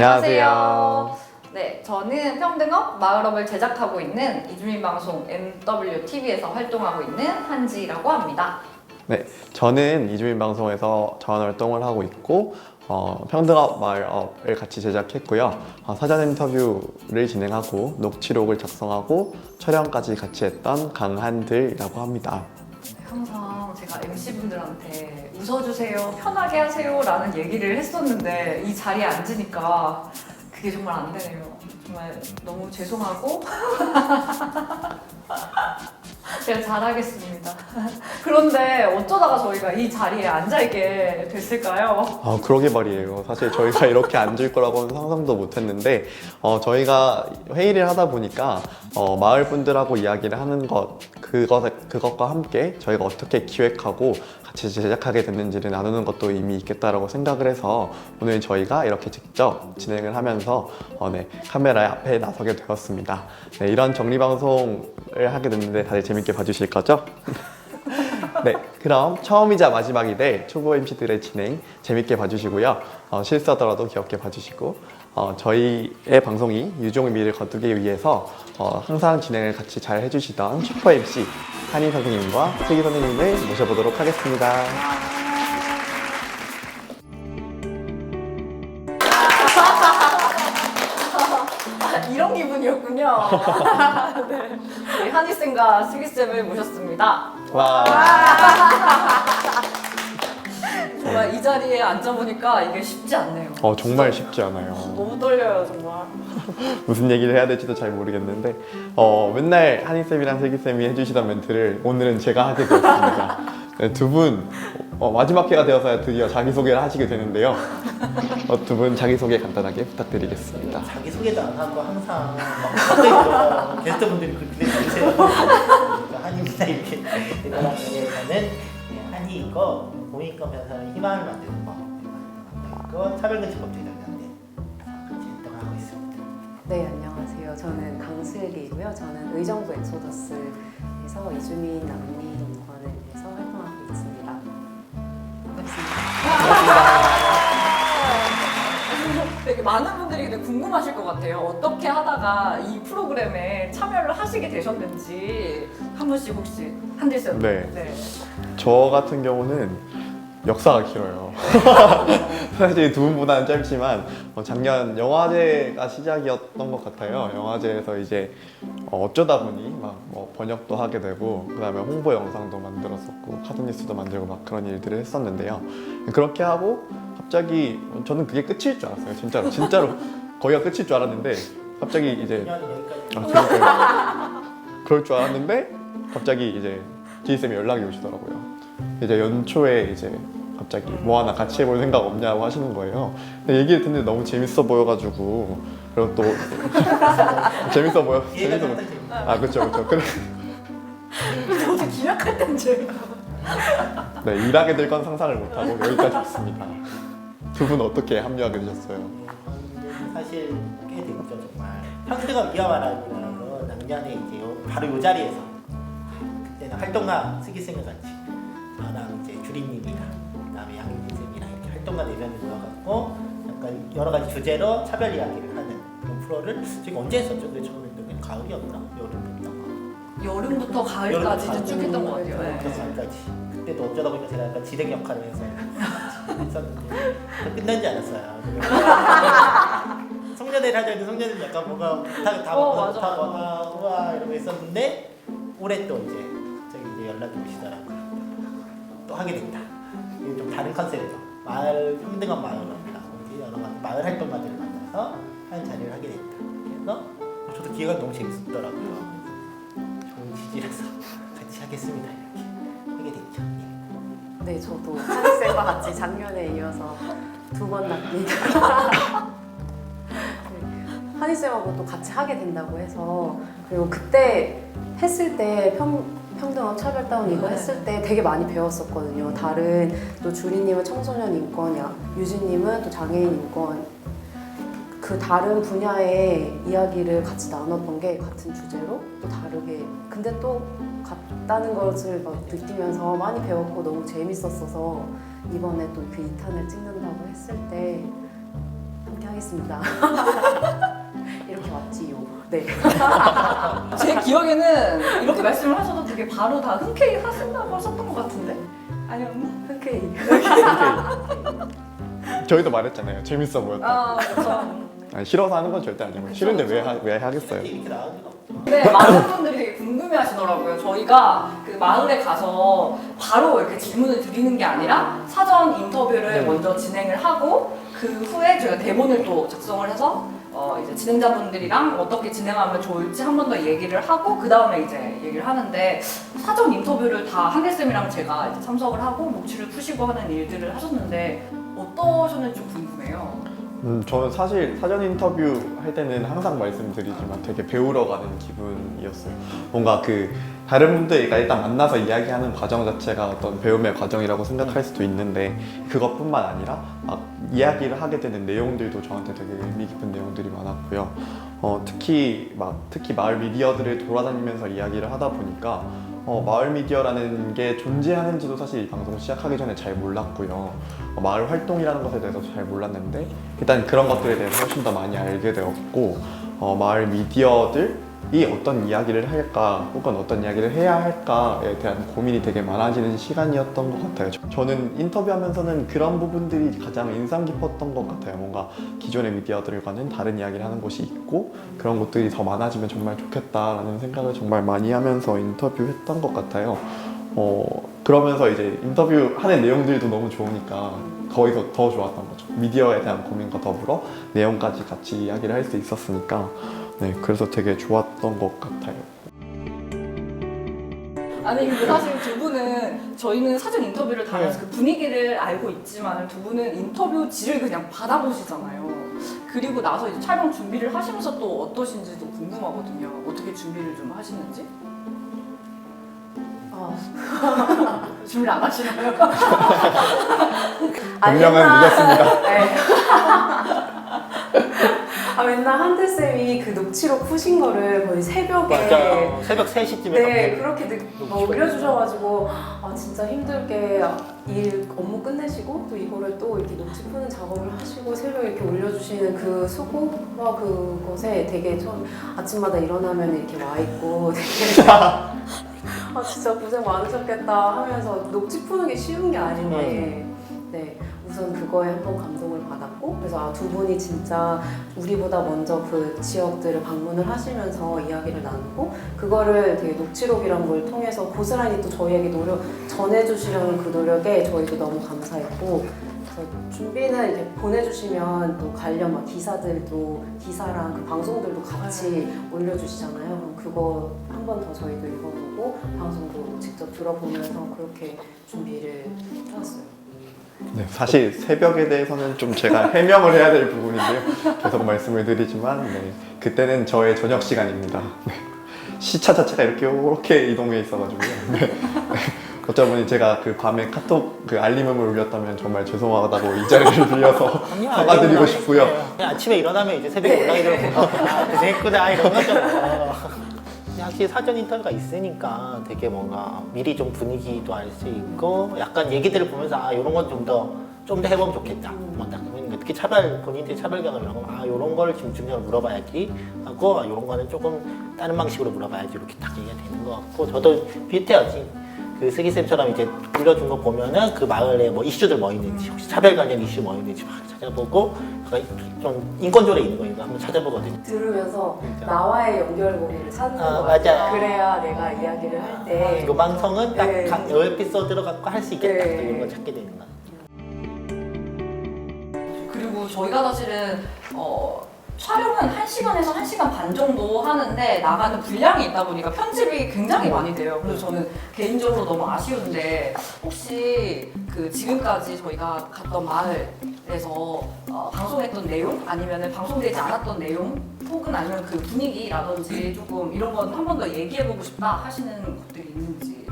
안녕하세요. 네, 저는 평등업 마을업을 제작하고 있는 이주민 방송 MWTV에서 활동하고 있는 한지라고 합니다. 네, 저는 이주민 방송에서 자원 활동을 하고 있고 평등업 마을업을 같이 제작했고요. 사전 인터뷰를 진행하고 녹취록을 작성하고 촬영까지 같이 했던 강한들이라고 합니다. 항상 제가 MC분들한테 웃어주세요, 편하게 하세요 라는 얘기를 했었는데 이 자리에 앉으니까 그게 정말 안 되네요. 정말 너무 죄송하고 제가 잘하겠습니다. 그런데 어쩌다가 저희가 이 자리에 앉아있게 됐을까요? 그러게 말이에요. 사실 저희가 이렇게 앉을 거라고는 상상도 못했는데 저희가 회의를 하다 보니까 마을 분들하고 이야기를 하는 그것과 함께 저희가 어떻게 기획하고 같이 제작하게 됐는지를 나누는 것도 의미 있겠다라고 생각을 해서 오늘 저희가 이렇게 직접 진행을 하면서 카메라 앞에 나서게 되었습니다. 네, 이런 정리방송을 하게 됐는데 다들 재밌게 봐주실 거죠? 네, 그럼 처음이자 마지막이 될 초보 MC들의 진행 재밌게 봐주시고요. 실수하더라도 귀엽게 봐주시고 저희의 방송이 유종의 미를 거두기 위해서 항상 진행을 같이 잘 해주시던 슈퍼 MC 한희 선생님과 슬기 선생님을 모셔보도록 하겠습니다. 이런 기분이었군요. 네. 우리 한희쌤과 슬기쌤을 모셨습니다. 와. 정말 이 자리에 앉아보니까 이게 쉽지 않네요. 정말 쉽지 않아요. 너무 떨려요, 정말. 무슨 얘기를 해야 될지도 잘 모르겠는데 맨날 한희쌤이랑 슬기쌤이 해주시던 멘트를 오늘은 제가 하게 되었습니다. 네, 두 분 마지막 회가 되어서야 드디어 자기소개를 하시게 되는데요. 두 분 자기소개 간단하게 부탁드리겠습니다. 자기소개도 안 하고 항상 막 갑자기 게스트분들이 그렇게 해주세요. 한이입니다 이렇게 대단하게 저는 한이이고 공익과 변화의 희망을 만드는 법 그리고 차별금지 법칙을 연구하는데 같이 활동하고 있습니다. 네, 안녕하세요. 저는 강슬기고요. 저는 의정부 엑소더스에서 이주민 남미 인권을 위해서 활동하고 있습니다. 반갑습니다. 되게 많은 분들이 근데 궁금하실 것 같아요. 어떻게 하다가 이 프로그램에 참여를 하시게 되셨는지 한 분씩 혹시 한디쌤. 네. 저 같은 경우는 역사가 길어요. 사실 두 분보다는 짧지만 작년 영화제가 시작이었던 것 같아요. 영화제에서 이제 어쩌다 보니 막 번역도 하게 되고 그다음에 홍보 영상도 만들었었고 카드뉴스도 만들고 막 그런 일들을 했었는데요. 그렇게 하고 갑자기 저는 그게 끝일 줄 알았어요. 진짜로 거기가 끝일 줄 알았는데 갑자기 이제 여기까지. 그럴 줄 알았는데 갑자기 이제 지희쌤이 연락이 오시더라고요. 이제 연초에 이제 갑자기 뭐 하나 같이 해볼 생각 없냐고 하시는 거예요. 근데 얘기를 듣는데 너무 재밌어 보여가지고 그리고 또 재밌어 보여. 그렇죠. 그래. 저도 기약할 땐 줄. 네, 일하게 될 건 상상을 못하고 여기까지 왔습니다. 두 분 어떻게 합류하게 되셨어요? 사실 꽤 됐죠 정말. 평등업 위험하라고 작년에 이제 바로 이 자리에서 그때는 활동가 슬기쌤과 같이 저랑 이제 주린님이랑 그다음에 양희진쌤이랑 이렇게 활동가 4명이 모여갖고 약간 여러 가지 주제로 차별 이야기를 하는 그런 프로를 지금 언제 했었죠? 그게 처음에 했던 게 가을이었나? 여름이었나? 여름부터 가을까지도 쭉 했던 것 같아요. 네. 가을까지. 그때도 어쩌다 보니까 제가 약간 지색 역할을 해서 했었는데 끝나지 않았어요. 송년회를 하자 했는데 송년회는 약간 뭔가 다 못하거나 우와 이러고 있었는데 올해 또 이제 갑자기 이제 연락이 오시더라고요. 또 하게 됐다. 이게 좀 다른 컨셉으로 마을 평등한 마을업이라고 이제 여러 가지 마을 활동가들을 만나서 하는 자리를 하게 됐다. 그래서 저도 기회가 너무 재밌었더라고요. 좋은 지지라서 같이 하겠습니다 이렇게 하게 됐죠. 네, 저도 한희쌤과 같이 작년에 이어서 두 번 낚이고 한희쌤하고 또 같이 하게 된다고 해서 그리고 그때 했을 때 평등업 차별다운 이거 했을 때 되게 많이 배웠었거든요. 다른 또 주리님은 청소년 인권, 유진님은 또 장애인 인권 그 다른 분야의 이야기를 같이 나눴던 게 같은 주제로 또 다르게 근데 또 같다는 것을 막 느끼면서 많이 배웠고 너무 재밌었어서 이번에 또 그 2탄을 찍는다고 했을 때 많이 하겠습니다. 이렇게 왔지요. 네. 제 기억에는 이렇게 말씀을 하셔도 되게 바로 다 흔쾌히 하신다고 하셨던 것 같은데 아니었나? 흔쾌히. 저희도 말했잖아요. 재밌어 보였다. 아 그렇죠. 아니, 싫어서 하는 건 절대 아니고 싫은데 왜 하겠어요? 이렇게 나가는 거 네, 많은 분들이 되게 궁금해 하시더라고요. 저희가 그 마을에 가서 바로 이렇게 질문을 드리는 게 아니라 사전 인터뷰를 먼저 진행을 하고 그 후에 저희가 대본을 또 작성을 해서 이제 진행자분들이랑 어떻게 진행하면 좋을지 한 번 더 얘기를 하고 그 다음에 이제 얘기를 하는데 사전 인터뷰를 다 한길쌤이랑 제가 이제 참석을 하고 녹취를 푸시고 하는 일들을 하셨는데 어떠셨는지 좀 궁금해요. 저는 사실 사전 인터뷰 할 때는 항상 말씀드리지만 되게 배우러 가는 기분이었어요. 뭔가 그 다른 분들과 일단 만나서 이야기하는 과정 자체가 어떤 배움의 과정이라고 생각할 수도 있는데 그것뿐만 아니라 막 이야기를 하게 되는 내용들도 저한테 되게 의미 깊은 내용들이 많았고요. 특히 마을 미디어들을 돌아다니면서 이야기를 하다 보니까 마을 미디어라는 게 존재하는지도 사실 이 방송 시작하기 전에 잘 몰랐고요. 마을 활동이라는 것에 대해서도 잘 몰랐는데 일단 그런 것들에 대해서 훨씬 더 많이 알게 되었고 마을 미디어들이 어떤 이야기를 할까 혹은 어떤 이야기를 해야 할까에 대한 고민이 되게 많아지는 시간이었던 것 같아요. 저는 인터뷰하면서는 그런 부분들이 가장 인상 깊었던 것 같아요. 뭔가 기존의 미디어들과는 다른 이야기를 하는 곳이 있고 그런 곳들이 더 많아지면 정말 좋겠다라는 생각을 정말 많이 하면서 인터뷰했던 것 같아요. 그러면서 이제 인터뷰하는 내용들도 너무 좋으니까 거기서 더 좋았던 거죠. 미디어에 대한 고민과 더불어 내용까지 같이 이야기를 할 수 있었으니까 네, 그래서 되게 좋았던 것 같아요. 아니 근데 사실 두 분은 저희는 사전 인터뷰를 다 해서 그 분위기를 알고 있지만 두 분은 인터뷰지를 그냥 받아보시잖아요. 그리고 나서 이제 촬영 준비를 하시면서 또 어떠신지도 궁금하거든요. 어떻게 준비를 좀 하시는지? 준비를 안 하시나요? 분명은 늦었습니다. 네. 맨날 한들쌤이 그 녹취록 푸신 거를 거의 새벽에 맞아. 새벽 3시쯤에 네, 그렇게 올려주셔가지고 진짜 힘들게 업무 끝내시고 또 이거를 또 이렇게 녹취 푸는 작업을 하시고 새벽에 이렇게 올려주시는 그 수고와 그것에 되게 좀 아침마다 일어나면 이렇게 와 있고 되게 진짜 고생 많으셨겠다 하면서 녹취 푸는 게 쉬운 게 아닌데 네, 우선 그거에 한번 감동을 받았고 그래서 두 분이 진짜 우리보다 먼저 그 지역들을 방문을 하시면서 이야기를 나누고 그거를 되게 녹취록이란 걸 통해서 고스란히 또 저희에게 전해주시려는 그 노력에 저희도 너무 감사했고 그래서 준비는 이렇게 보내주시면 또 관련 막 기사랑 그 방송들도 같이 올려주시잖아요. 그럼 그거 한 번 더 저희도 읽어보고 방송도 직접 들어보면서 그렇게 준비를 해왔어요. 네, 사실 새벽에 대해서는 좀 제가 해명을 해야 될 부분인데요. 계속 말씀을 드리지만 네, 그때는 저의 저녁 시간입니다. 네, 시차 자체가 이렇게 이동해 있어가지고요. 네, 어쩌다 보니 제가 그 밤에 카톡 그 알림음을 울렸다면 정말 죄송하다고 이 자리를 빌려서 사과드리고 싶고요. 그냥 아침에 일어나면 이제 새벽에 올라가게 되고 고생했구나 이런 거죠. 확실히 사전 인터뷰가 있으니까 되게 뭔가 미리 좀 분위기도 알 수 있고 약간 얘기들을 보면서 이런 건 좀 더 해보면 좋겠다. 뭐 딱 특히 본인들이 차별 경험이라고 이런 거를 지금 중요하게 물어봐야지 하고 이런 거는 조금 다른 방식으로 물어봐야지 이렇게 딱 얘기가 되는 것 같고 저도 비슷해요. 그 슬기쌤처럼 이제 불러준 거 보면은 그 마을에 뭐 이슈들 뭐 있는지 혹시 차별 관련 이슈 뭐 있는지 막 찾아보고 좀 인권조례 있는 거 이거 한번 찾아보거든요. 들으면서 진짜. 나와의 연결고리를 찾는 거 맞아요. 같아요. 그래야 내가 이야기를 할 때 이 방송은 딱 네. 각 에피소드로 갖고 할 수 있겠다. 네. 이런 걸 찾게 되는 거야. 그리고 저희가 사실은 촬영은 1시간에서 1시간 반 정도 하는데 나가는 분량이 있다 보니까 편집이 굉장히 많이 돼요. 그래서 저는 개인적으로 너무 아쉬운데 혹시 그 지금까지 저희가 갔던 마을에서 방송했던 내용 아니면 방송되지 않았던 내용 혹은 아니면 그 분위기라든지 조금 이런 건 한 번 더 얘기해보고 싶다 하시는 것들이 있는지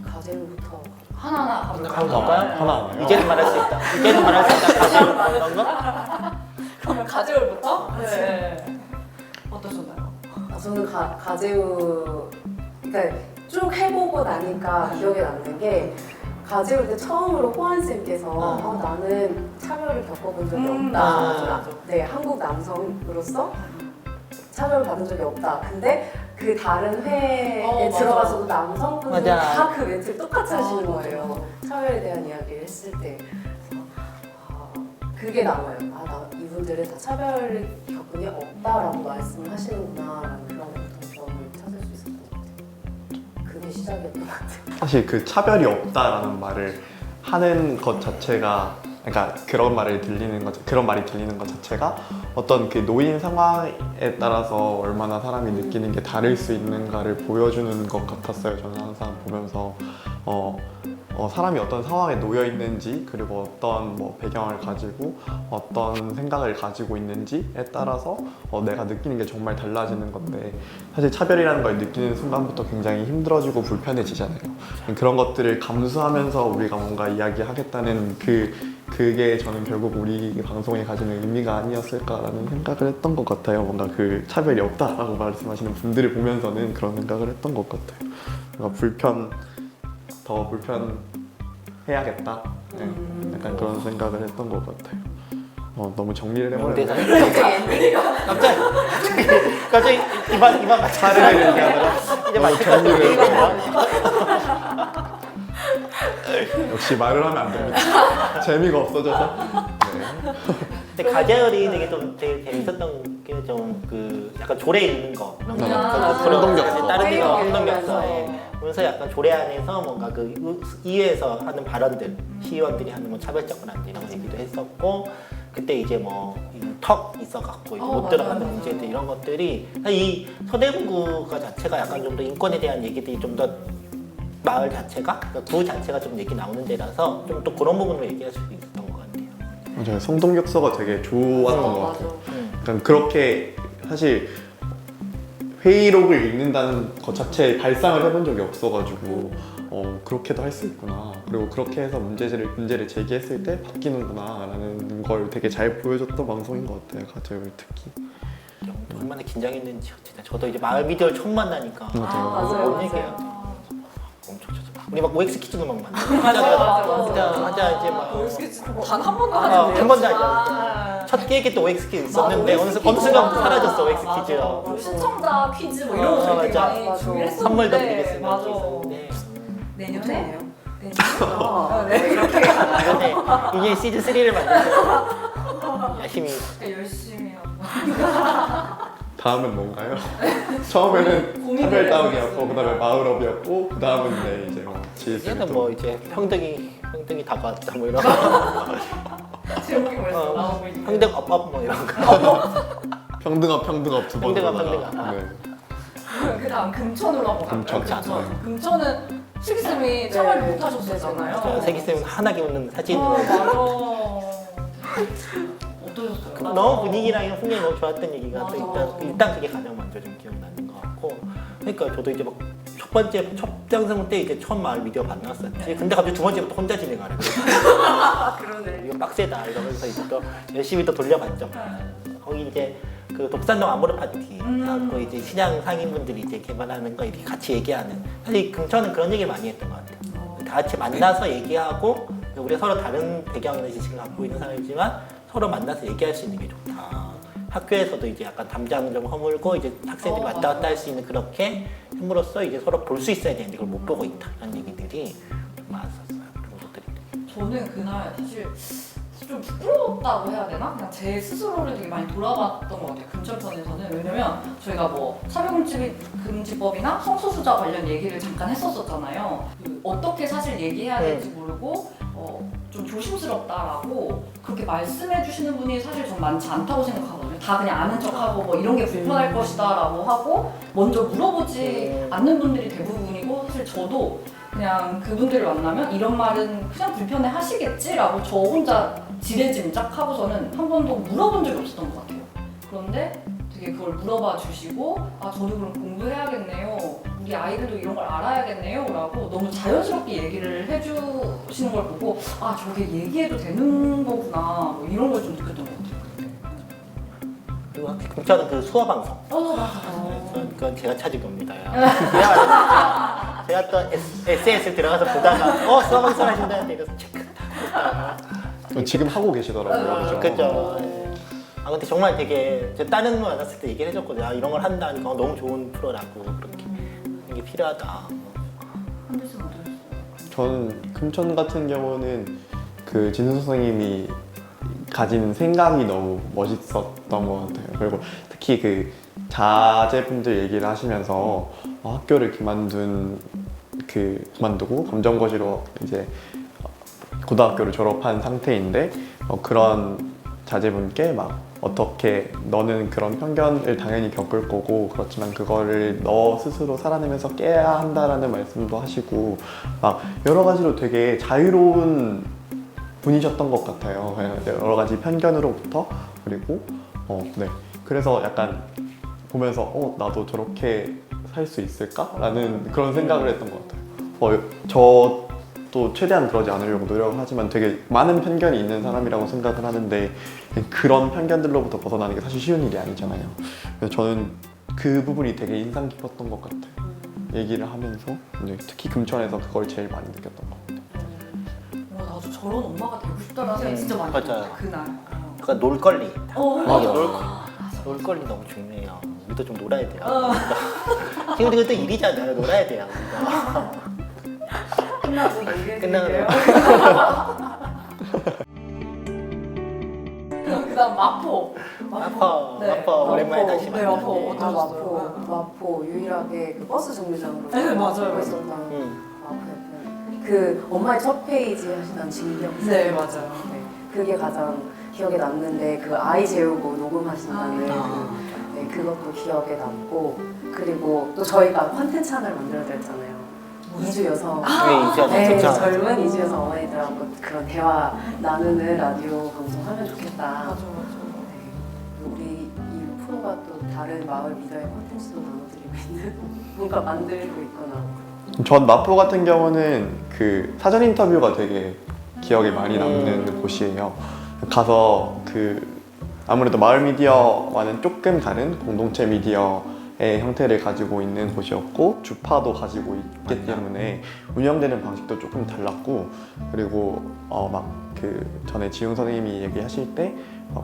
가재로부터 하나하나 한번 가볼까요? 볼까요? 하나. 이제는 말할 수 있다. 이제는 말할 수 있다. 가지고 이런 거? 그러면 가재월부터? 네. 어떠셨나요? 저는 가재우 그러니까 쭉 해보고 나니까 기억에 남는 게 가지고 때 처음으로 호환 쌤께서 나는 차별을 겪어본 적이 없다. 맞아. 네, 한국 남성으로서 차별을 받은 적이 없다. 근데 그 다른 회에 맞아. 들어가서도 남성분들이 맞아. 다 그 멘트를 똑같이 하시는 맞아. 거예요. 차별에 대한 이야기를 했을 때. 그래서 그게 나와요. 나 이분들은 다 차별을 겪은 게 없다라고 말씀을 하시는구나. 라는 그런 점을 찾을 수 있었던 것 같아요. 그게 시작이었던 것 같아요. 사실 그 차별이 없다라는 말을 하는 것 자체가, 그러니까 그런 말이 들리는 것 자체가 어떤 그 놓인 상황에 따라서 얼마나 사람이 느끼는 게 다를 수 있는가를 보여주는 것 같았어요. 저는 항상 보면서 사람이 어떤 상황에 놓여 있는지, 그리고 어떤 뭐 배경을 가지고 어떤 생각을 가지고 있는지에 따라서 내가 느끼는 게 정말 달라지는 건데, 사실 차별이라는 걸 느끼는 순간부터 굉장히 힘들어지고 불편해지잖아요. 그런 것들을 감수하면서 우리가 뭔가 이야기하겠다는 그게 저는 결국 우리 방송에 가지는 의미가 아니었을까라는 생각을 했던 것 같아요. 뭔가 그 차별이 없다라고 말씀하시는 분들을 보면서는 그런 생각을 했던 것 같아요. 뭔가 더 불편해야겠다. 네, 약간 그런 생각을 했던 것 같아요. 너무 정리를 해버렸네. 갑자기 이만 맞춰. 사례를 얘기하느라 이제 너무 맞출 정리를 것 역시 말을 하면 안 됩니다. 재미가 없어져서. 네. 근데 가젤이 되게 재밌었던 게 좀 그 약간 조례 읽는 거 이런 거. 혼동격서. 다른 데가 회의록 혼동격서. 읽으면서. 그래서 약간 조례 안에서 뭔가 그 이회에서 하는 발언들, 시의원들이 하는 뭐 차별적 발언들 이런 거 얘기도 했었고, 그때 이제 뭐 턱 있어갖고 이제 못 맞아요, 들어가는 맞아요. 문제들 이런 것들이 이 서대문구가 자체가 약간 좀 더 인권에 대한 얘기들이 좀 더 마을 자체가 그러니까 구 자체가 좀 얘기 나오는 데라서 좀 또 그런 부분으로 얘기할 수도 있었던 것 같아요. 맞아요. 성동격서가 되게 좋았던 것 같아요. 그러니까 그렇게 사실 회의록을 읽는다는 것 자체에 발상을 해본 적이 없어가지고 그렇게도 할 수 있구나, 그리고 그렇게 해서 문제를 제기했을 때 바뀌는구나 라는 걸 되게 잘 보여줬던 방송인 것 같아요. 가족을 특히. 얼마나 긴장했는지 진짜 저도 이제 마을 미디어를 처음 만나니까 맞아요, 뭔 맞아요. 얘기예요. 엄청 우리 막 OX 퀴즈도 막 만나고 맞아. 하자 이제 막 단한 번도 하지 한 못했어. 번도 하지 않았죠. 첫 계획에 또 OX 퀴즈 있었는데 맞아, 어느 OX 순간부터 퀴즈. 사라졌어 OX 맞아. 퀴즈. 뭐 시청자 퀴즈 뭐 이런 거 되게 맞아. 많이 맞아. 준비를 했었는데 선물도 드리겠습니다. 맞아. 네. 내년에? 네, 이렇게 이번에 이게 시즌 3를 만들고 열심히 열심히 하고. 다음은 뭔가요? 처음에는 고민을 차별다운이었고, 해보겠습니다. 그다음에 마을업이었고, 그다음은 네, 이제 뭐 이제는 뭐 이제 평등이 다가왔다 뭐 이런 제목이 벌써 나오고 있는. 평등 업업 뭐 이런 거. 평등업 두 번 평등업, 올라가. 평등업. 네. 그다음 금천으로 한번 갈까요? 금천. 금천은 슬기쌤이 참여를 못 하셨었잖아요. 세기쌤은 환하게 웃는 사진. 맞아. 어떠셨어요? 너무 분위기랑 풍경이 너무 좋았던 얘기가 또 맞아. 일단 그게 가장 먼저 좀 기억나는 것 같고, 그러니까 저도 이제 막 첫 방송 때 이제 처음 마을 미디어 만났었지. 근데 갑자기 두 번째부터 혼자 진행하는 거야. 그러네. 이거 빡세다 이러면서 이제 또 열심히 또 돌려봤죠. 거기 이제 그 독산동 아모르 파티 하고 이제 신양 상인분들이 이제 개발하는 거 이렇게 같이 얘기하는. 사실 금천은 그런 얘기를 많이 했던 것 같아요. 다 같이 만나서 얘기하고, 우리가 서로 다른 배경이나 지식을 갖고 있는 사람이지만 서로 만나서 얘기할 수 있는 게 좋다. 학교에서도 이제 약간 담장 좀 허물고 이제 학생들이 왔다 갔다 할 수 있는 그렇게 함으로써 이제 서로 볼 수 있어야 되는데 그걸 못 보고 있다. 이런 얘기들이 좀 많았었어요. 그런 것들이. 저는 그날 사실 좀 부끄러웠다고 해야 되나? 그냥 제 스스로를 되게 많이 돌아봤던 것 같아요. 금천편에서는. 왜냐면 저희가 뭐 차별금지법이나 성소수자 관련 얘기를 잠깐 했었잖아요. 어떻게 사실 얘기해야 될지 모르고 좀 조심스럽다라고 그렇게 말씀해 주시는 분이 사실 좀 많지 않다고 생각하거든요. 다 그냥 아는 척하고 뭐 이런 게 불편할 것이다라고 하고 먼저 물어보지 않는 분들이 대부분이고, 사실 저도 그냥 그분들을 만나면 이런 말은 그냥 불편해 하시겠지라고 저 혼자 지레짐작 하고서는 한 번도 물어본 적이 없었던 것 같아요. 그런데 되게 그걸 물어봐 주시고, 저도 그럼 공부해야겠네요, 우리 아이들도 이런 걸 알아야겠네요 라고 너무 자연스럽게 얘기를 해주시는 걸 보고, 저게 얘기해도 되는 거구나, 뭐 이런 걸 좀 느꼈던 것 같아요. 그리고 금천은 그 수어 방송. 맞아. 그건 제가 찾은 겁니다. 야. 제가 또 SNS 들어가서 보다가 수학원서 하신다는데 이래서 체크 딱 했다가 지금 하고 계시더라고요. 그죠. 아 근데 정말 되게 제가 다른 분 만났을 때 얘기를 해줬거든요. 아, 이런 걸 한다니까 너무 좋은 프로라고 그렇게 이게 필요하다. 한별 씨는 어떠셨어요? 저는 금천 같은 경우는 그 진수 선생님이 가진 생각이 너무 멋있었던 것 같아요. 그리고 특히 그 자제분들 얘기를 하시면서 학교를 그만두고 검정고시로 이제 고등학교를 졸업한 상태인데 그런 자제분께 막 어떻게 너는 그런 편견을 당연히 겪을 거고 그렇지만 그거를 너 스스로 살아내면서 깨야 한다라는 말씀도 하시고 막 여러 가지로 되게 자유로운 분이셨던 것 같아요. 여러 가지 편견으로부터 그리고 네 그래서 약간 보면서 나도 저렇게 살 수 있을까라는 그런 생각을 했던 것 같아요. 저도 최대한 그러지 않으려고 노력을 하지만 되게 많은 편견이 있는 사람이라고 생각을 하는데 그런 편견들로부터 벗어나는 게 사실 쉬운 일이 아니잖아요. 그래서 저는 그 부분이 되게 인상 깊었던 것 같아요. 얘기를 하면서 특히 금천에서 그걸 제일 많이 느꼈던 것 같아요. 나도 저런 엄마가 되고 싶다라는 생각 진짜 많이 맞아요. 들었어요. 그날. 그러니까 놀거리. 맞아. 놀거리 너무 중요해요. 우리도 좀 놀아야 돼요. 친구들 그때 일이잖아요. 놀아야 돼요. 끝나고 얘기해드릴게요. 그다음 마포. 마포 오랜만에 다시 네, 만나네. 마포. 마포 유일하게 그 버스 정류장으로 네, 맞아요. 있었던 응. 마포 FM. 그 엄마의 첫 페이지 하시던 진경 쌤. 네, 맞아요. 네, 그게 가장 기억에 남는데 그 아이 재우고 녹음하신다는 그것도 기억에 남고 그리고 또 저희가 컨텐츠 하나를 만들어드렸잖아요. 이주 여성. 네, 진짜. 젊은 이주 여성 어머니들하고 그런 대화 나누는 라디오 방송 하면 좋겠다. 맞아. 네, 우리 이 프로가 또 다른 마을 미디어의 콘텐츠도 나눠드리고 있는 뭔가 만들고 있거나. 전 마포 같은 경우는 그 사전 인터뷰가 되게 기억에 많이 남는 곳이에요. 가서 아무래도 마을 미디어와는 조금 다른 공동체 미디어의 형태를 가지고 있는 곳이었고 주파도 가지고 있기 때문에 운영되는 방식도 조금 달랐고 그리고 전에 지웅 선생님이 얘기하실 때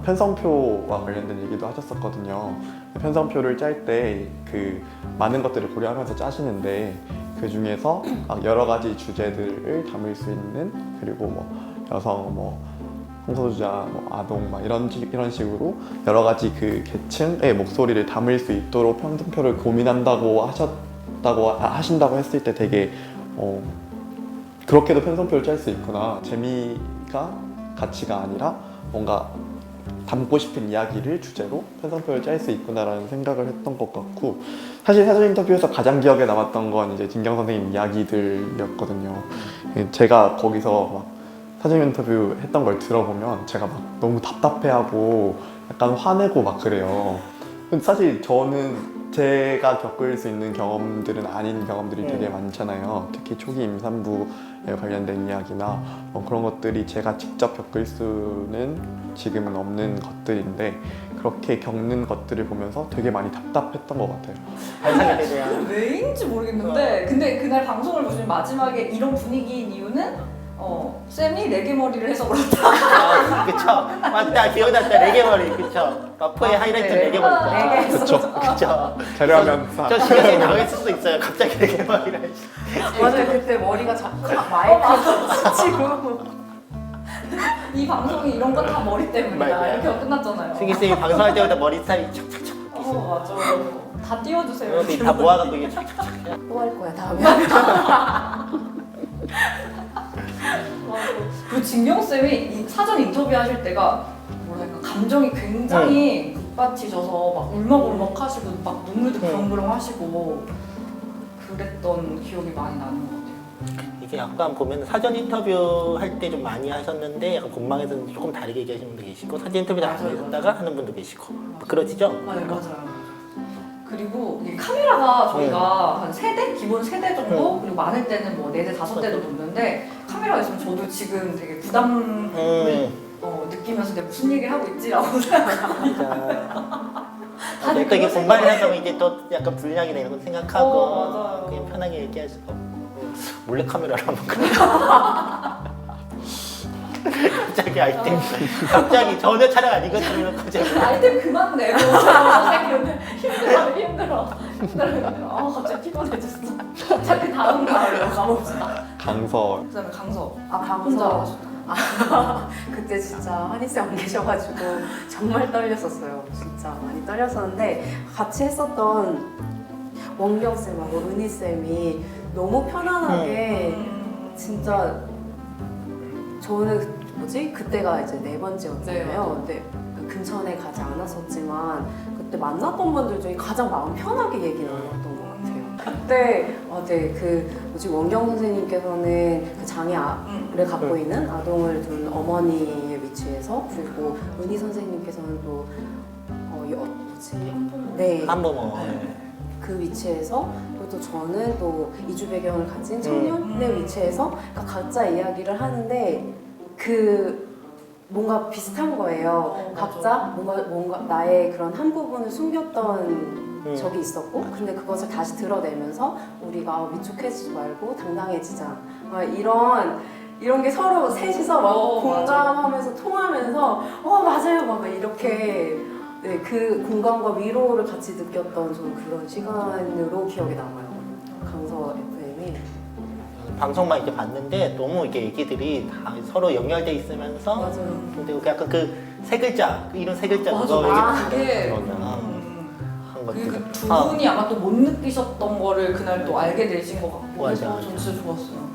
편성표와 관련된 얘기도 하셨었거든요. 편성표를 짤 때 많은 것들을 고려하면서 짜시는데 그 중에서 여러 가지 주제들을 담을 수 있는 그리고 여성 성소수자, 아동 이런 식으로 여러 가지 그 계층의 목소리를 담을 수 있도록 편성표를 고민한다고 하신다고 했을 때 되게 그렇게도 편성표를 짤 수 있구나. 재미가 가치가 아니라 뭔가 담고 싶은 이야기를 주제로 편성표를 짤 수 있구나라는 생각을 했던 것 같고 사실 사전 인터뷰에서 가장 기억에 남았던 건 이제 진경 선생님 이야기들이었거든요. 제가 거기서 사전 인터뷰 했던 걸 들어보면 제가 너무 답답해하고 약간 화내고 그래요. 근데 사실 저는 제가 겪을 수 있는 경험들은 아닌 경험들이 되게 많잖아요. 특히 초기 임산부에 관련된 이야기나 그런 것들이 제가 직접 겪을 수는 지금은 없는 것들인데 그렇게 겪는 것들을 보면서 되게 많이 답답했던 것 같아요. 발상에 대한 왜인지 모르겠는데 근데 그날 방송을 보시면 마지막에 이런 분위기인 이유는 쌤이 4개 머리를 해서 그렇다. 그쵸. 맞다. 기억났다. 4개 머리. 그쵸. 마포의 하이라이트 4개 머리. 그쵸. 자료하면 저 시간이 당했을 수도 있어요. 갑자기 4개 머리를. 맞아요. 그때 머리가 자꾸 마이크가 스치고. 이 방송이 이런 건 다 머리 때문이다. 맞아요. 이렇게 하고 끝났잖아요. 승기쌤이 방송할 때마다 머리 스타일이 착착착. 맞아. 다 띄워주세요. 여기 다 모아갖고 이게 착착착. 또 할 거야 다음에. 그리고 진경쌤이 이 사전 인터뷰 하실 때가 뭐랄까 감정이 굉장히 북받치셔서 울먹울먹 하시고 눈물도 그렁그렁 하시고 그랬던 기억이 많이 나는 것 같아요. 이게 약간 보면 사전 인터뷰 할 때 좀 많이 하셨는데 약간 본방에서는 조금 다르게 얘기하시는 분도 계시고 사전 인터뷰 안 하셨다가 하는 분도 계시고 그러시죠? 맞아요. 그리고 이 카메라가 저희가 한 3대? 기본 3대 정도? 그리고 많을 때는 4대, 5대도 놓는데 카메라가 있으면 저도 지금 되게 부담을 느끼면서 내가 무슨 얘기를 하고 있지라고 생각합니다. 또 이게 본방에 나가면 이제 또 약간 분량이나 이런 거 생각하고 맞아요. 그냥 편하게 얘기할 수가 없고 몰래 카메라를 한번 갑자기 아이템 갑자기 전혀 촬영 아니거든요. 갑자기 아이템 그만 내고 선생님은 힘들어. 갑자기 피곤해졌어. 자, 그 다음 마을로 가봅시다. 강서. 그다음에 강서. 아 혼자 강서 가셨다. 그때 진짜 한이쌤 안 계셔가지고 정말 떨렸었어요. 진짜 많이 떨렸었는데 같이 했었던 원경쌤하고 은희쌤이 너무 편안하게 진짜 저는 그때가 이제 네 번째였잖아요. 근데 근천에 가지 않았었지만 그때 만났던 분들 중에 가장 마음 편하게 얘기 나눴던 것 같아요. 그때 원경 선생님께서는 그 장애를 갖고 있는 아동을 둔 어머니의 위치에서 그리고 은희 선생님께서는 또 네. 한번 그 위치에서 그리고 또 저는 또 이주 배경을 가진 청년의 위치에서 그러니까 각자 이야기를 하는데 그 뭔가 비슷한 거예요. 각자 뭔가 나의 그런 한 부분을 숨겼던 적이 있었고 근데 그것을 다시 드러내면서 우리가 위축해지지 말고 당당해지자 막 이런 게 서로 셋이서 막 공감하면서 통하면서 맞아요 막 이렇게 네, 그 공감과 위로를 같이 느꼈던 저는 그런 시간으로 기억에 남아요. 강서 FM이 방송만 이렇게 봤는데 너무 이게 얘기들이 다 서로 연결돼 있으면서 맞아요. 근데 약간 그 세 글자 이런 세 글자 맞아. 그게 한 것들 그 두 분이 아마 또 못 느끼셨던 거를 그날 또 알게 되신 것 같고 맞아. 전 진짜 좋았어요.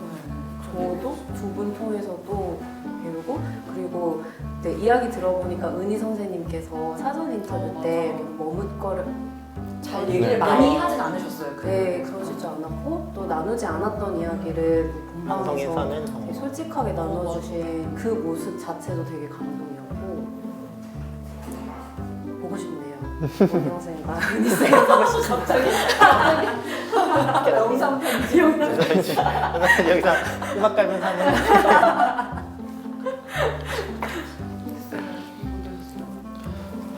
저도 두 분 통해서도 배우고 그리고 네, 이야기 들어보니까 은희 선생님께서 사전 인터뷰 때 머뭇거려 잘 얘기를 많이 하진 않으셨어요. 네, 그러시지 않았고 또 나누지 않았던 이야기를 본방에서 방송에서는 되게 솔직하게 나눠주신 그 모습 자체도 되게 감동이었고 보고 싶네요. 원영쌤과 은희쌤 보고 싶습니다. 갑자기 영상 편지 여기서 음악 깔면서 하는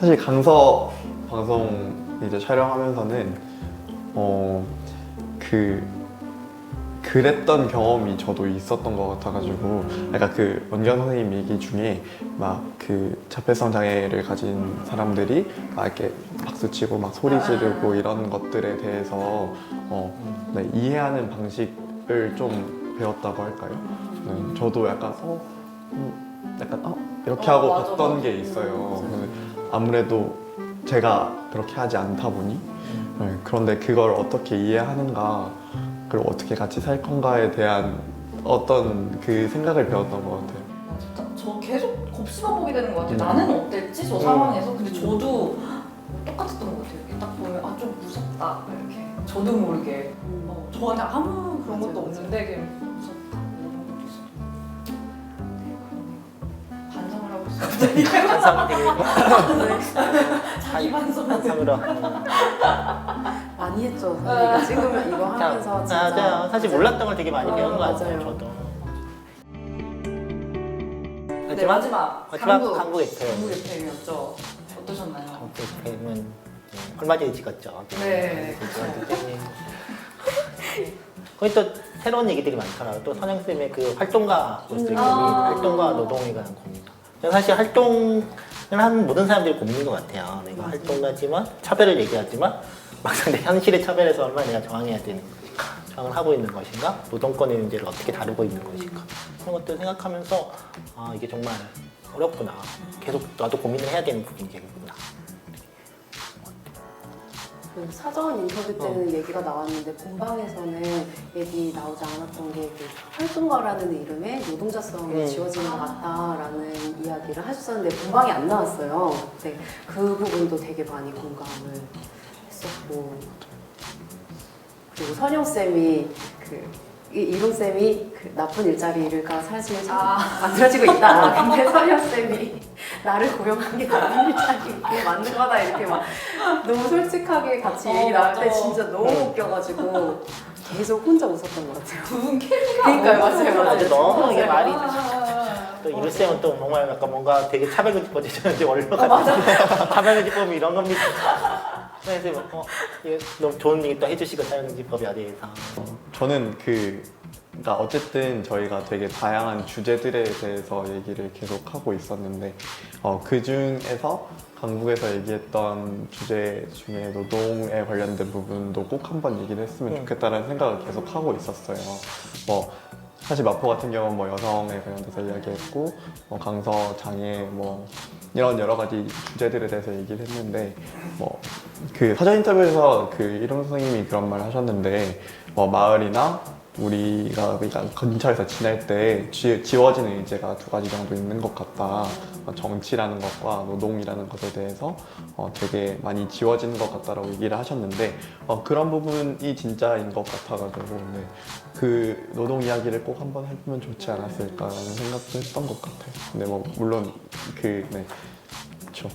사실 강서 방송 이제 촬영하면서는 그랬던 경험이 저도 있었던 것 같아가지고 약간 그 원경 선생님 얘기 중에 막 그 자폐성 장애를 가진 사람들이 막 이렇게 박수치고 막 소리 지르고 이런 것들에 대해서 네, 이해하는 방식을 좀 배웠다고 할까요? 네, 저도 약간 이렇게 하고 맞아, 봤던 맞아. 게 있어요. 근데 아무래도 제가 그렇게 하지 않다 보니 네, 그런데 그걸 어떻게 이해하는가 그리고 어떻게 같이 살 건가에 대한 어떤 그 생각을 배웠던 것 같아요. 진짜 저 계속 곱씹어 보게 되는 것 같아요. 나는 어땠지 저 상황에서? 근데 저도 똑같았던 것 같아요. 이렇게 딱 보면 좀 무섭다 이렇게 저도 모르게 저한테 아무 그런 것도 없는데 그냥 무섭다 이런 것도 있었던 반성을 하고 있어요. 반성이 되게 자기 반성. 반성으로 많이 했죠. 이거 찍으면 이거 하면서 진짜 맞아요. 사실 몰랐던 걸 되게 많이 배운 것 맞아요. 같아요. 저도. 네, 마지막 강북 FM. 강북 FM이었죠. 어떠셨나요? 강북 FM은 얼마 전에 찍었죠. 네, 거기 또 새로운 얘기들이 많더라고요. 또 선영쌤의 그 활동가 모습이 활동가 노동에 관한 고민. 사실 활동을 하는 모든 사람들이 고민인 것 같아요. 내가 활동가지만 차별을 얘기하지만 막상 내 현실의 차별에서 얼마나 내가 저항해야 되는 것인가, 저항을 하고 있는 것인가, 노동권의 문제를 어떻게 다루고 있는 것인가 그런 것들을 생각하면서 이게 정말 어렵구나. 계속 나도 고민을 해야 되는 부분이겠구나. 그 사전 인터뷰 때는 얘기가 나왔는데 본방에서는 얘기 나오지 않았던 게 그 활동가라는 이름에 노동자성이 지워지는 것 같다라는 이야기를 하셨었는데 본방에 안 나왔어요. 근데 그 부분도 되게 많이 공감을 했었고 그리고 선영쌤이 이론쌤이 그 나쁜 일자리가 사실 만들어지고 있다. 근데 선영쌤이 나를 고용한 게 나쁜 일자리 그게 맞는 거다 이렇게 막 너무 솔직하게 같이 얘기 나올 때 맞아. 진짜 너무 웃겨가지고 계속 혼자 웃었던 것 같아요. 두 분 케미가 그러니까요, 맞아요. 아주 너무 이게 말이 아, 또 이글쌤은 또 정말 약간 뭔가 되게 차별금지법이지 원로 같은 차별금지법이 이런 겁니다. 그래서 이게 너무 좋은 얘기 또 해주시고 차별금지법에 대해서 저는 그 그러니까 어쨌든 저희가 되게 다양한 주제들에 대해서 얘기를 계속 하고 있었는데 그 중에서 강북에서 얘기했던 주제 중에 노동에 관련된 부분도 꼭 한번 얘기를 했으면 좋겠다는 생각을 계속 하고 있었어요. 뭐 사실 마포 같은 경우는 뭐 여성에 관련돼서 이야기했고 강서 장애 뭐 이런 여러 가지 주제들에 대해서 얘기를 했는데 뭐 그 사전 인터뷰에서 그 이름 선생님이 그런 말 하셨는데 뭐 마을이나 우리가 근처에서 지낼 때 지워지는 의제가 두 가지 정도 있는 것 같다. 정치라는 것과 노동이라는 것에 대해서 되게 많이 지워지는 것 같다라고 얘기를 하셨는데 그런 부분이 진짜인 것 같아가지고 네. 그 노동 이야기를 꼭 한번 해보면 좋지 않았을까라는 생각도 했던 것 같아요. 근데 뭐 물론 네. 그렇죠.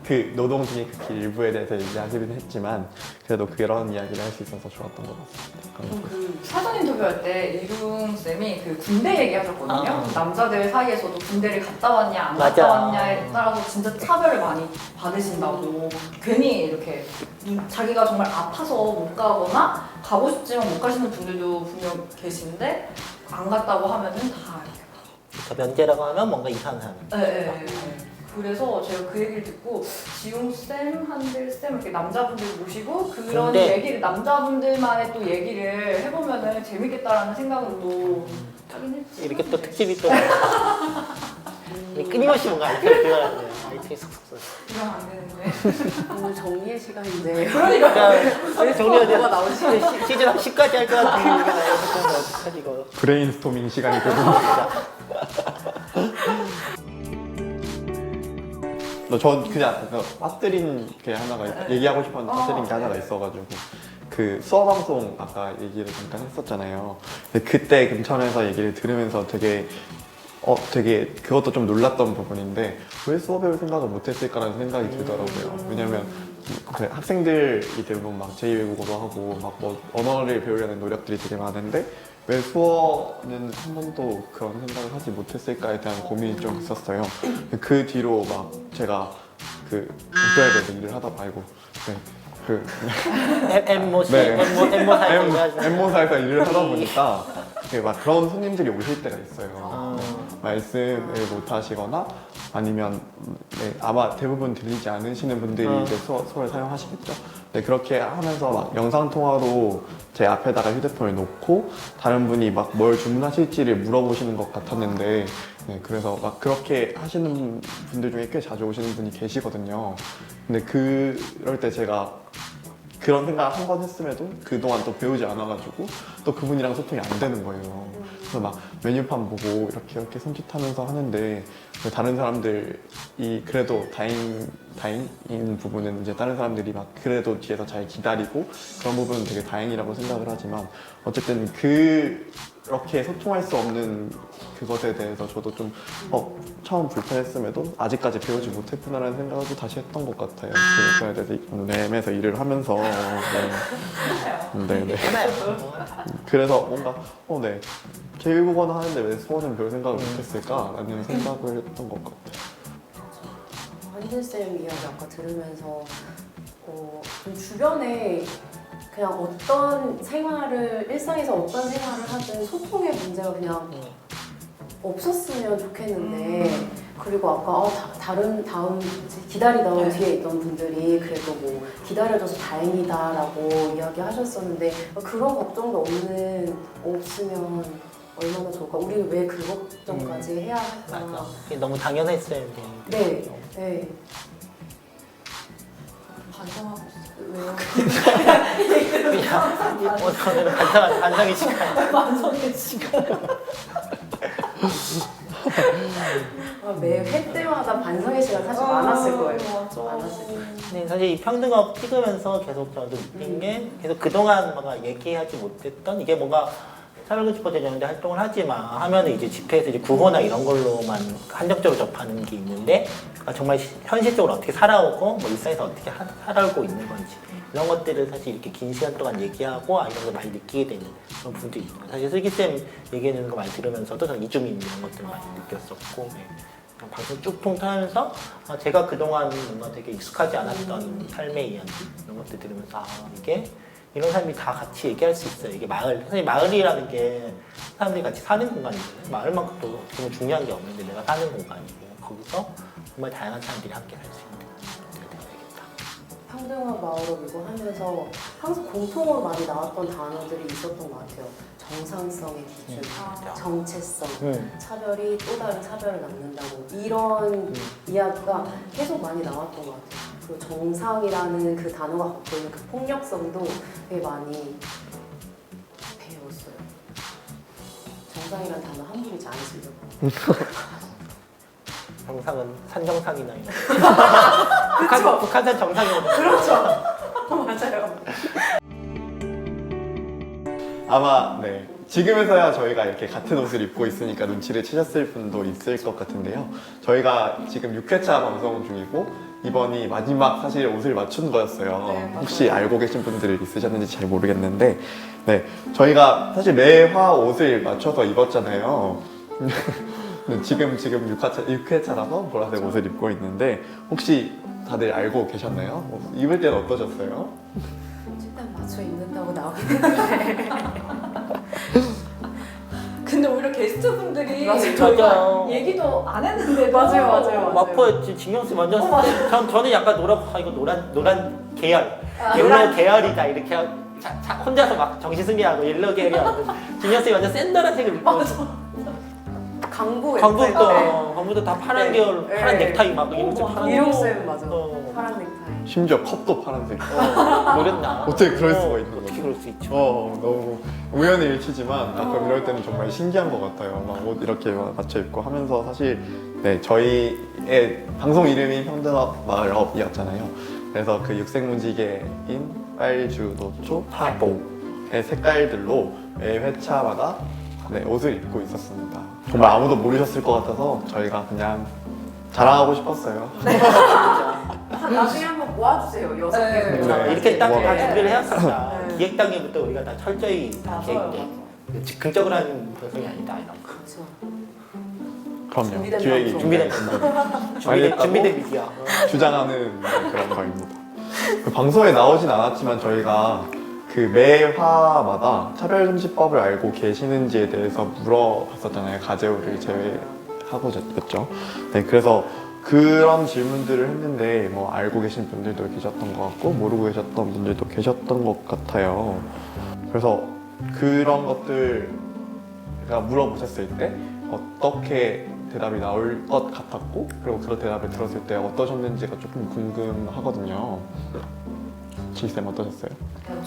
그 노동 중에 극히 일부에 대해서 얘기하기는 했지만 그래도 그런 이야기를 할 수 있어서 좋았던 것 같습니다. 그 사전 인터뷰할 때 이룬 쌤이 그 군대 얘기하셨거든요. 남자들 사이에서도 군대를 갔다 왔냐 안 맞아. 갔다 왔냐에 따라서 진짜 차별을 많이 받으신다고. 괜히 이렇게 자기가 정말 아파서 못 가거나 가고 싶지만 못 가시는 분들도 분명 계신데 안 갔다고 하면은 다 이렇게 면제라고 하면 뭔가 이상한. 네. 그래서 제가 그 얘기를 듣고 지용쌤, 한들쌤 이렇게 남자분들 모시고 그런 근데- 얘기를 남자분들만의 또 얘기를 해보면은 재밌겠다라는 생각으로 하긴 했지. 이렇게 또 특집이 또 끊임없이 뭔가 아이템을 들어가야 돼요. 아이템이 쏙쏙. 이러면 안 되는데. 오늘 정리의 시간인데. 그러니까 정리해야 돼. 뭐가 나올지. 시즌 10까지 할 것 같은 얘기가 나요. 그러면 어떡하지 이거. 브레인스토밍 시간이 되고 전 그냥 빠뜨린 게 하나가 얘기하고 싶었는데 빠뜨린 게 하나가 있어가지고 그 수어 방송 아까 얘기를 잠깐 했었잖아요. 근데 그때 금천에서 얘기를 들으면서 되게 그것도 좀 놀랐던 부분인데 왜 수어 배울 생각을 못했을까라는 생각이 들더라고요. 왜냐면 그 학생들이 대부분 막 제2외국어도 하고 막 뭐 언어를 배우려는 노력들이 되게 많은데 왜 수어는 한 번도 그런 생각을 하지 못했을까에 대한 고민이 좀 있었어요. 그 뒤로 막 제가 그 국도에 대해서 일을 하다 말고 엠모시, 네. 엠모사에서 엠모사에서 일을 하다 보니까 막 그런 손님들이 오실 때가 있어요. 말씀을 못 하시거나 아니면 아마 대부분 들리지 않으시는 분들이 이제 수어를 사용하시겠죠. 네, 그렇게 하면서 막 영상통화로 제 앞에다가 휴대폰을 놓고 다른 분이 막 뭘 주문하실지를 물어보시는 것 같았는데 그래서 막 그렇게 하시는 분들 중에 꽤 자주 오시는 분이 계시거든요. 근데 그럴 때 제가 그런 생각을 한 번 했음에도 그동안 또 배우지 않아가지고 또 그분이랑 소통이 안 되는 거예요. 그래서 막 메뉴판 보고 이렇게 손짓하면서 하는데 다른 사람들이 그래도 다행인 부분은 이제 다른 사람들이 막 그래도 뒤에서 잘 기다리고 그런 부분은 되게 다행이라고 생각을 하지만 어쨌든 그렇게 소통할 수 없는 그것에 대해서 저도 좀 처음 불편했음에도 아직까지 배우지 못했구나라는 생각을 또 다시 했던 것 같아요. 그거에 대해서 램에서 일을 하면서 네. 그래서 뭔가 제1국어는 하는데 왜 수어는 배울 생각을 못했을까라는 생각을 했던 것 같아요. 한들쌤 이야기 아까 들으면서 좀 주변에 그냥 어떤 생활을 일상에서 어떤 생활을 하든 소통의 문제가 그냥 없었으면 좋겠는데 그리고 아까 다음 기다리던 뒤에 있던 분들이 그래도 뭐 기다려줘서 다행이다라고 이야기하셨었는데 그런 걱정도 없으면 얼마나 좋을까? 우리는 왜 그 걱정까지 해야 할까? 맞아. 이게 너무 당연했어야 되는데. 네. 반성하고 있어요. 왜요? 오늘은 반성의 시간. 반성의 시간. 매 회 때마다 반성의 시간 사실 많았을 거예요. 맞아. 많았을 거예요. 네, 사실 이 평등업 찍으면서 계속 저도 느낀 게 계속 그동안 뭔가 얘기하지 못했던 이게 뭔가 사회복지법제정대 활동을 하지만 하면은 이제 집회에서 이제 구호나 이런 걸로만 한정적으로 접하는 게 있는데 정말 현실적으로 어떻게 살아오고 뭐 일상에서 어떻게 살아오고 있는 건지 이런 것들을 사실 이렇게 긴 시간 동안 얘기하고 이런 걸 많이 느끼게 되는 그런 부분도 있고 사실 슬기쌤 얘기해주는 거 많이 들으면서도 저는 이주민 이런 것들 많이 느꼈었고 방송 쭉 통틀하면서 제가 그동안 뭔가 되게 익숙하지 않았던 삶의 이야기 이런 것들 들으면서 이게 이런 사람이 다 같이 얘기할 수 있어요. 이게 마을, 사실 마을이라는 게 사람들이 같이 사는 공간이거든요. 마을만큼 또 정말 중요한 게 없는데 내가 사는 공간이고 거기서 정말 다양한 사람들이 함께 살 수 있는 데가 되어야겠다. 평등한 마을을 이거 하면서 항상 공통으로 많이 나왔던 단어들이 있었던 것 같아요. 정상성의 기준, 정체성, 차별이 또 다른 차별을 낳는다고 이런 이야기가 계속 많이 나왔던 것 같아요. 그 정상이라는 그 단어가 갖고 있는 그 폭력성도 되게 많이 배웠어요. 정상이라는 단어 함부로 이제 안 쓰려고. 정상은 산정상이나 이런 거. 북한산 정상이거든요. 그렇죠. 맞아요. 아마 네 지금에서야 저희가 이렇게 같은 옷을 입고 있으니까 눈치를 채셨을 분도 있을 것 같은데요. 저희가 지금 6회차 방송 중이고 이번이 마지막 사실 옷을 맞춘 거였어요. 네, 혹시 알고 계신 분들이 있으셨는지 잘 모르겠는데 네 저희가 사실 매화 옷을 맞춰서 입었잖아요. 지금 6회차라서 보라색 옷을 입고 있는데 혹시 다들 알고 계셨나요? 입을 때는 어떠셨어요? 일단 맞춰 입는다고 나오긴 했는데. 근데 오히려 게스트분들이 맞아요. 저희가 얘기도 안 했는데 맞아요. 마포였지. 진경씨 먼저 했을 때 저는 약간 이거 노란 계열 옐로우 노란- 계열이다 이렇게 혼자서 막 정신승리하고 옐로우 계열이었는데 진경씨 완전 센 노란색을 입고 강부 광부도 다 파란 네. 계열 파란 네. 넥타이 막 이렇게 파란 이용쌤 맞아. 어. 파란 넥타이. 심지어 컵도 파란색. 노렸나? 어떻게 그럴 수가 있는 거죠? 어떻게 그럴 수 있죠? 너무 우연의 일치지만 가끔 이럴 때는 정말 신기한 것 같아요. 막 옷 이렇게 막 맞춰 입고 하면서 사실 네 저희의 방송 이름이 평등업 마을업이었잖아요. 그래서 그 육색무지개인 빨주, 노초, 파보의 색깔들로 매 회차마다 네, 옷을 입고 있었습니다. 정말 아무도 모르셨을 것 같아서 저희가 그냥 자랑하고 싶었어요. 나중에 한번 모아주세요. 6개. 네. 네. 이렇게 딱 다 네. 준비를 해왔었다. 네. 기획 단계부터 우리가 다 철저히 맞아요. 계획돼. 즉흥적으로 하는 방송이 아니다 이런 거. 그렇죠. 그럼요. 준비된 기획이 방송. 준비된 준비된 미디어. 주장하는 그런 거입니다. 그 방송에 나오진 않았지만 저희가 그 매화마다 차별금지법을 알고 계시는지에 대해서 물어봤었잖아요. 가제우를 제외하고였죠. 네, 그래서 그런 질문들을 했는데 뭐 알고 계신 분들도 계셨던 것 같고 모르고 계셨던 분들도 계셨던 것 같아요. 그래서 그런 것들 제가 물어보셨을 때 어떻게 대답이 나올 것 같았고 그리고 그런 대답을 들었을 때 어떠셨는지가 조금 궁금하거든요. 지희쌤 어떠셨어요?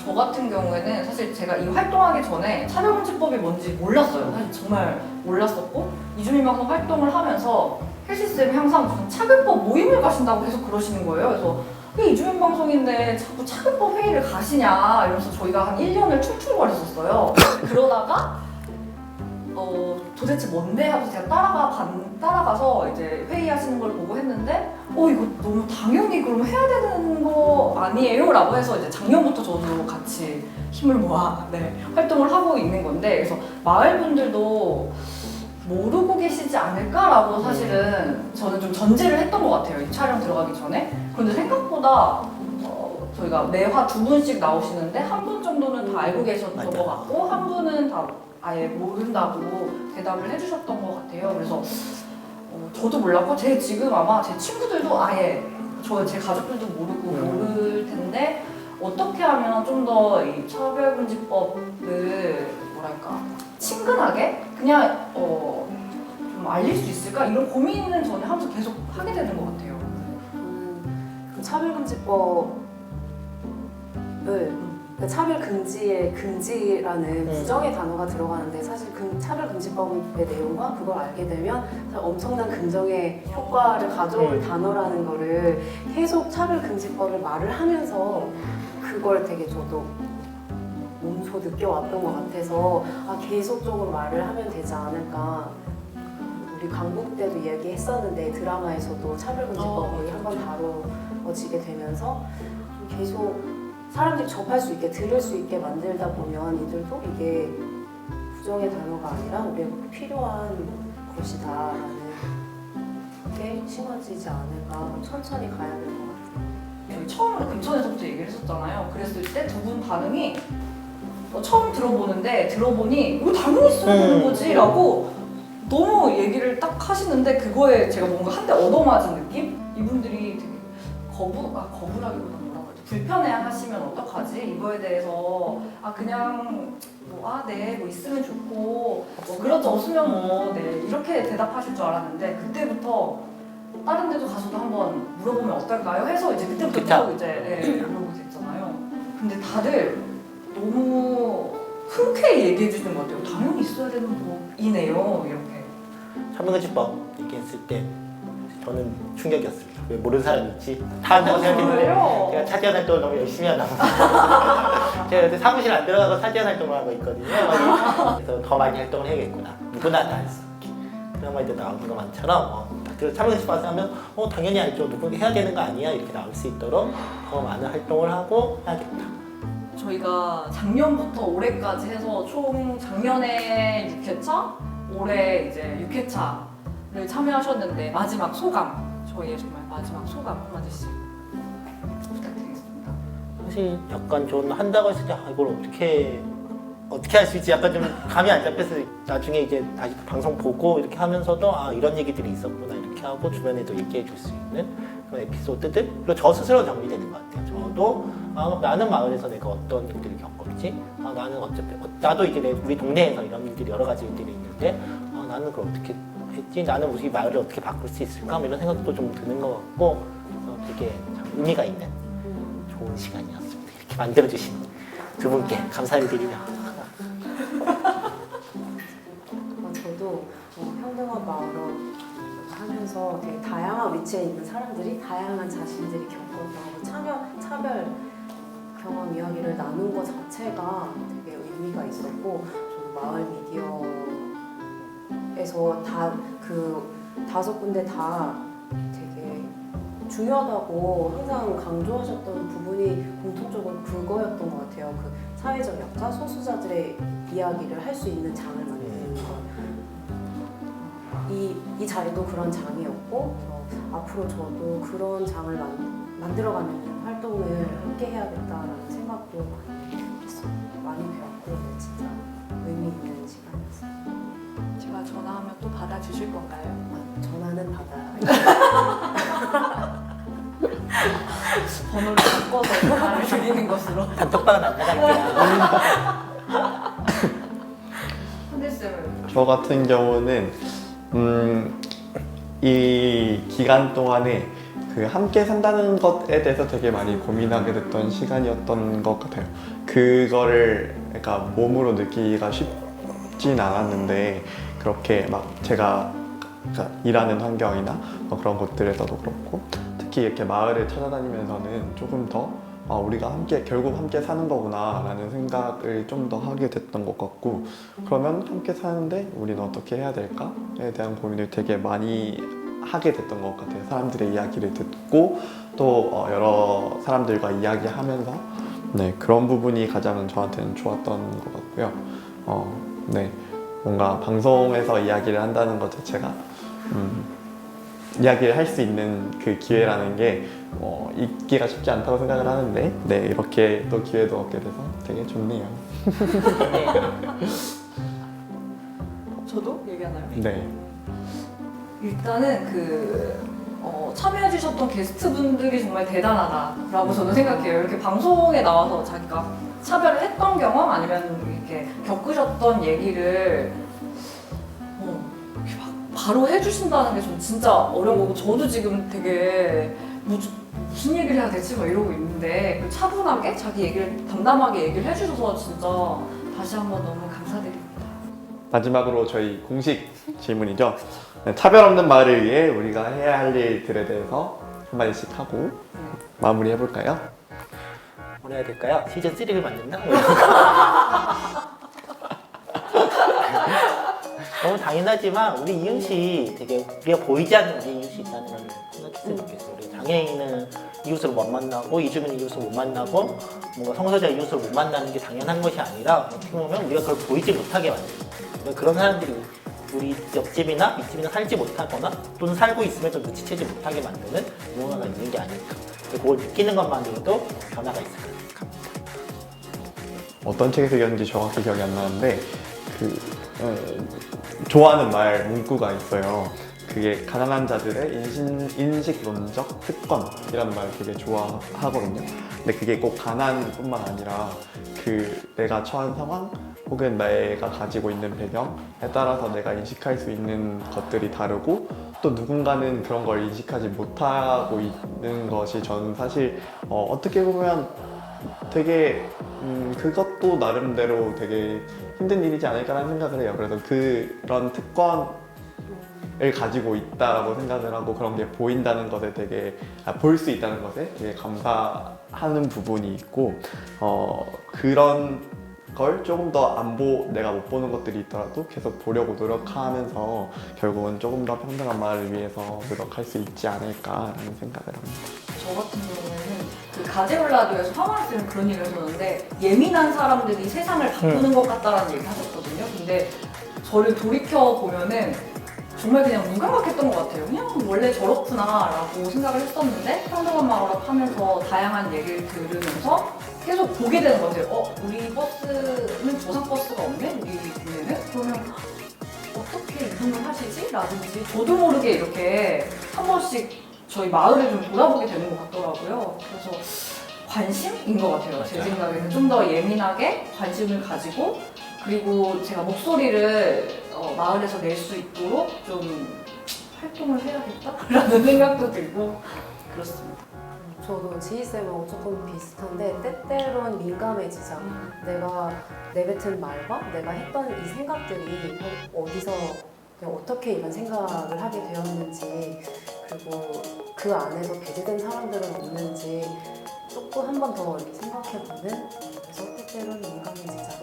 저 같은 경우에는 사실 제가 이 활동하기 전에 차별금지법이 뭔지 몰랐어요. 사실 정말 몰랐었고 이주민 방송 활동을 하면서 혜시쌤이 항상 무슨 차별법 모임을 가신다고 계속 그러시는 거예요. 그래서 왜 이주민 방송인데 자꾸 차별법 회의를 가시냐 이러면서 저희가 한 1년을 툴툴거렸었어요. 그러다가 도대체 뭔데 하고 제가 따라가서 이제 회의하시는 걸 보고 했는데 이거 너무 당연히 그럼 해야 되는 거 아니에요? 라고 해서 이제 작년부터 저도 같이 힘을 모아 활동을 하고 있는 건데 그래서 마을 분들도 모르고 계시지 않을까라고 사실은 저는 좀 전제를 했던 것 같아요. 이 촬영 들어가기 전에. 그런데 생각보다 저희가 매화 2분씩 나오시는데 한 분 정도는 다 알고 계셨던 것 같고 한 분은 다 아예 모른다고 대답을 해주셨던 것 같아요. 그래서 저도 몰랐고 지금 아마 제 친구들도 아예 제 가족들도 모르고 모를 텐데 어떻게 하면 좀 더 이 차별금지법을 뭐랄까 친근하게 그냥 좀 알릴 수 있을까 이런 고민은 저는 하면서 계속 하게 되는 것 같아요. 그 차별금지법을 그 차별금지의 금지라는 부정의 단어가 들어가는데 사실 차별금지법의 내용과 그걸 알게 되면 엄청난 긍정의 효과를 가져올 단어라는 거를 계속 차별금지법을 말을 하면서 그걸 되게 저도 몸소 느껴왔던 것 같아서 계속적으로 말을 하면 되지 않을까. 우리 강북 때도 이야기했었는데 드라마에서도 차별금지법이 한번 다뤄지게 되면서 계속 사람들이 접할 수 있게 들을 수 있게 만들다 보면 이들도 이게 부정의 단어가 아니라 우리에게 필요한 것이다라는 게 심어지지 않을까. 천천히 가야 될 것 같아요. 저희 처음으로 금천에서부터 얘기를 했었잖아요. 그랬을 때 두 분 반응이 처음 들어보니 이거 당연히 써야 되는 거지 라고 너무 얘기를 딱 하시는데 그거에 제가 뭔가 한 대 얻어맞은 느낌? 이분들이 되게 거부라기보다 뭐라고 하지? 불편해 하시면 어떡하지? 이거에 대해서 그냥 네, 뭐 있으면 좋고 뭐 그렇죠 없으면 네 이렇게 대답하실 줄 알았는데 그때부터 다른 데도 가서도 한번 물어보면 어떨까요? 해서 이제 그때부터 그쵸. 또 이제 물어보게 됐잖아요. 근데 다들 너무 흔쾌히 얘기해 주시는 것 같아요. 당연히 있어야 되는 법이네요. 이렇게. 차명금지법 얘기했을 때 저는 충격이었습니다. 왜 모르는 사람이 있지? 다 한다고 생각했는데 그래요? 제가 차지한 활동을 너무 열심히 하나 제가 요새 사무실 안 들어가서 차지한 활동을 하고 있거든요. 그래서 더 많이 활동을 해야겠구나. 누구나 다 할 수 있게. 그런 말도 나오는 것만처럼 차명금지법 와서 하면 당연히 알죠. 누군가 해야 되는 거 아니야? 이렇게 나올 수 있도록 더 많은 활동을 하고 해야겠다. 저희가 작년부터 올해까지 해서 총 작년에 6회차, 올해 이제 6회차를 참여하셨는데 마지막 소감, 저희의 정말 마지막 소감 한마디씩 부탁드리겠습니다. 사실 약간 좀 한다고 했을 때 이걸 어떻게 할 수 있지 약간 좀 감이 안 잡혀서 나중에 이제 다시 방송 보고 이렇게 하면서도 이런 얘기들이 있었구나 이렇게 하고 주변에도 얘기해 줄 수 있는 그런 에피소드들 그리고 저 스스로 정리되는 것 같아요. 저도 나는 마을에서 내가 어떤 일들을 겪었지 나는 나도 이제 우리 동네에서 이런 일들이 여러 가지 일들이 있는데 나는 그걸 어떻게 했지 나는 우리 마을을 어떻게 바꿀 수 있을까 이런 생각도 좀 드는 것 같고 그래서 되게 참 의미가 있는 좋은 시간이었습니다. 이렇게 만들어주신 두 분께 감사를 드리며 저도 평등한 마을로 하면서 되게 다양한 위치에 있는 사람들이 다양한 자신들이 겪었던 차별 경험 이야기를 나눈 것 자체가 되게 의미가 있었고 저도 마을 미디어에서 그 5군데 다 되게 중요하다고 항상 강조하셨던 부분이 공통적으로 그거였던 것 같아요. 그 사회적 약자, 소수자들의 이야기를 할 수 있는 장을 만드는 것. 이 자리도 그런 장이었고 앞으로 저도 그런 장을 만들어가는 활동을 함께 해야겠다라는 생각도 많이 했어요. 많이 배웠고 진짜 의미 있는 시간이었어요. 제가 전화하면 또 받아주실 건가요? 전화는 받아야 번호를 바꿔서 전화를 드리는 것으로. 단톡방은 안 나갈게요. 한대쌤은 저 같은 경우는 이 기간 동안에 그 함께 산다는 것에 대해서 되게 많이 고민하게 됐던 시간이었던 것 같아요. 그거를 그러니까 몸으로 느끼기가 쉽진 않았는데 그렇게 막 제가 그러니까 일하는 환경이나 그런 곳들에서도 그렇고 특히 이렇게 마을을 찾아다니면서는 조금 더 우리가 결국 함께 사는 거구나 라는 생각을 좀 더 하게 됐던 것 같고 그러면 함께 사는데 우리는 어떻게 해야 될까에 대한 고민을 되게 많이 하게 됐던 것 같아요. 사람들의 이야기를 듣고 또 여러 사람들과 이야기하면서 그런 부분이 가장 저한테는 좋았던 것 같고요. 뭔가 방송에서 이야기를 한다는 것 자체가 이야기를 할 수 있는 그 기회라는 게 있기가 쉽지 않다고 생각을 하는데 이렇게 또 기회도 얻게 돼서 되게 좋네요. 저도 얘기하나요? 네. 일단은 참여해주셨던 게스트분들이 정말 대단하다라고 저는 생각해요. 이렇게 방송에 나와서 자기가 차별을 했던 경험 아니면 이렇게 겪으셨던 얘기를 이렇게 막 바로 해주신다는 게 전 진짜 어려운 거고 저도 지금 되게 무슨 얘기를 해야 될지 막 이러고 있는데 그 차분하게 자기 얘기를 담담하게 얘기를 해주셔서 진짜 다시 한번 너무 감사드립니다. 마지막으로 저희 공식 질문이죠. 차별 없는 마을을 위해 우리가 해야 할 일들에 대해서 한마디씩 하고 마무리 해볼까요? 뭘 해야 될까요? 시즌 3를 만든다? 너무 당연하지만 우리 이웃이 되게 우리가 보이지 않는 우리 이웃이 있다는 걸 생각했으면 좋겠어요. 우리 장애인은 이웃을 못 만나고 이주민은 이웃을 못 만나고 뭔가 성소자 이웃을 못 만나는 게 당연한 것이 아니라 어떻게 보면 우리가 그걸 보이지 못하게 만들고 그런 사람들이 우리 옆집이나 윗집이나 살지 못하거나 또는 살고 있음에도 눈치채지 못하게 만드는 무언가가 있는 게 아닐까. 그걸 느끼는 것만으로도 변화가 있을 거예요. 어떤 책에서 읽었는지 정확히 기억이 안 나는데 좋아하는 말 문구가 있어요. 그게 가난한 자들의 인식론적 특권이라는 말 되게 좋아하거든요. 근데 그게 꼭 가난뿐만 아니라 내가 처한 상황 혹은 내가 가지고 있는 배경에 따라서 내가 인식할 수 있는 것들이 다르고 또 누군가는 그런 걸 인식하지 못하고 있는 것이 저는 사실 어떻게 보면 되게 그것도 나름대로 되게 힘든 일이지 않을까라는 생각을 해요. 그래서 그런 특권을 가지고 있다라고 생각을 하고 그런 게 보인다는 것에 되게 볼 수 있다는 것에 되게 감사하는 부분이 있고 그런 걸 조금 더 내가 못 보는 것들이 있더라도 계속 보려고 노력하면서 결국은 조금 더 평등한 마을을 위해서 노력할 수 있지 않을까라는 생각을 합니다. 저 같은 경우에는 그 가제올라도에서 황홀 씨는 그런 얘기를 하셨는데 예민한 사람들이 세상을 바꾸는 것 같다라는 얘기를 하셨거든요. 근데 저를 돌이켜 보면은 정말 그냥 무감각했던 것 같아요. 그냥 원래 저렇구나라고 생각을 했었는데 평등한 마을을 하면서 다양한 얘기를 들으면서 계속 보게 되는 거죠. 우리 버스는 조상 버스가 없네? 우리 동네는? 그러면 어떻게 이동을 하시지? 라든지 저도 모르게 이렇게 한 번씩 저희 마을을 좀 돌아보게 되는 것 같더라고요. 그래서 관심인 것 같아요. 제 생각에는 좀 더 예민하게 관심을 가지고 그리고 제가 목소리를 마을에서 낼 수 있도록 좀 활동을 해야겠다라는 생각도 들고 그렇습니다. 저도 지희쌤하고 조금 비슷한데 때때론 민감해지자. 내가 내뱉은 말과 내가 했던 이 생각들이 어디서 그냥 어떻게 이런 생각을 하게 되었는지 그리고 그 안에서 배제된 사람들은 없는지 조금 한 번 더 이렇게 생각해보는 그래서 때때론 민감해지자.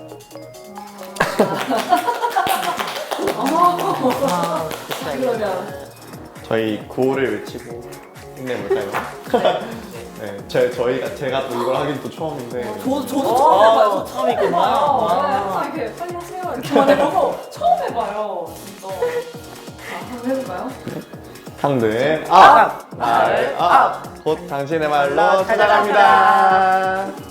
그러면 저희 구호를 외치고 힘내볼까요? 네, 제가 또 이걸 하긴 또 처음인데 저도 처음 해봐요. 처음이구나. 항상 이렇게 빨리 하세요 이렇게만 해봐서 처음 해봐요. 진짜. 자, 한번 해볼까요? 평등 아! 말 곧 당신의 말로 찾아갑니다. 찾아갑니다.